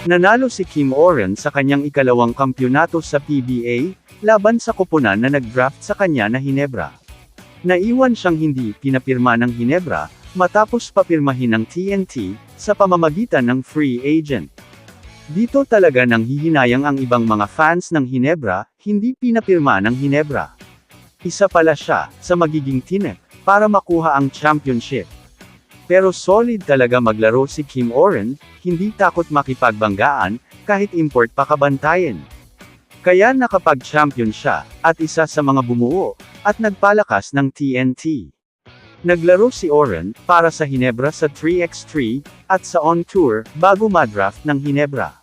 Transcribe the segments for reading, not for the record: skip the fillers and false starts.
Nanalo si Kim Oren sa kanyang ikalawang kampyonato sa PBA, laban sa koponan na nag-draft sa kanya na Hinebra. Naiwan siyang hindi pinapirma ng Hinebra, matapos papirmahin ng TNT, sa pamamagitan ng free agent. Dito talaga nang hihinayang ang ibang mga fans ng Hinebra, hindi pinapirma ng Hinebra. Isa pala siya, sa magiging tinek, para makuha ang championship. Pero solid talaga maglaro si Kim Oren, hindi takot makipagbanggaan, kahit import pa kabantayan. Kaya nakapag-champion siya, at isa sa mga bumuo, at nagpalakas ng TNT. Naglaro si Oren, para sa Hinebra sa 3x3, at sa on-tour, bago madraft ng Hinebra.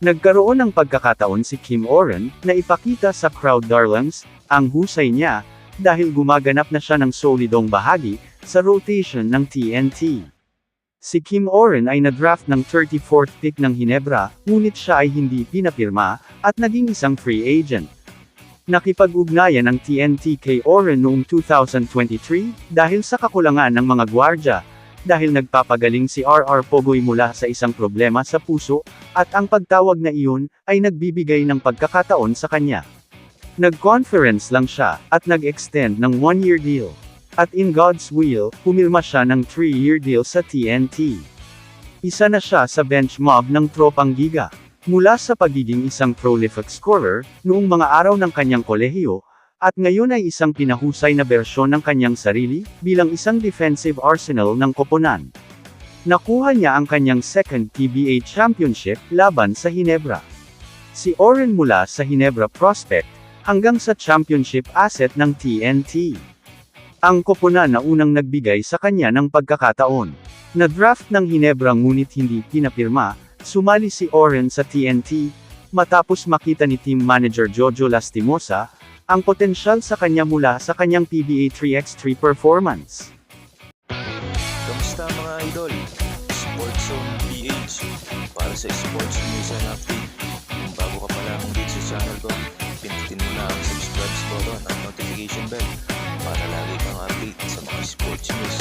Nagkaroon ng pagkakataon si Kim Oren, na ipakita sa crowd darlings, ang husay niya, dahil gumaganap na siya ng solidong bahagi, sa rotation ng TNT. Si Kim Oren ay nadraft ng 34th pick ng Hinebra, ngunit siya ay hindi pinapirma, at naging isang free agent. Nakipag-ugnayan ng TNT kay Oren noong 2023, dahil sa kakulangan ng mga gwardya, dahil nagpapagaling si RR Pogoy mula sa isang problema sa puso, at ang pagtawag na iyon, ay nagbibigay ng pagkakataon sa kanya. Nag-conference lang siya, at nag-extend ng 1-year deal. At in God's will, pumirma siya ng 3-year deal sa TNT. Isa na siya sa bench mob ng tropang Giga. Mula sa pagiging isang prolific scorer, noong mga araw ng kanyang kolehiyo, at ngayon ay isang pinahusay na bersyon ng kanyang sarili, bilang isang defensive arsenal ng koponan. Nakuha niya ang kanyang second PBA championship, laban sa Hinebra. Si Oren mula sa Hinebra prospect, hanggang sa championship asset ng TNT. Ang koponan na unang nagbigay sa kanya ng pagkakataon. Na-draft ng Hinebra ngunit hindi pinapirma, sumali si Oren sa TNT, matapos makita ni team manager Jojo Lastimosa, ang potensyal sa kanya mula sa kanyang PBA 3x3 performance. Kamusta mga idol? Sports Zone PH, para sa sports news and update. Kung bago ka pa lamang dito sa channel ko, pindutin mo na ang subscribe button at notification bell, para lagi kang update sa mga sports news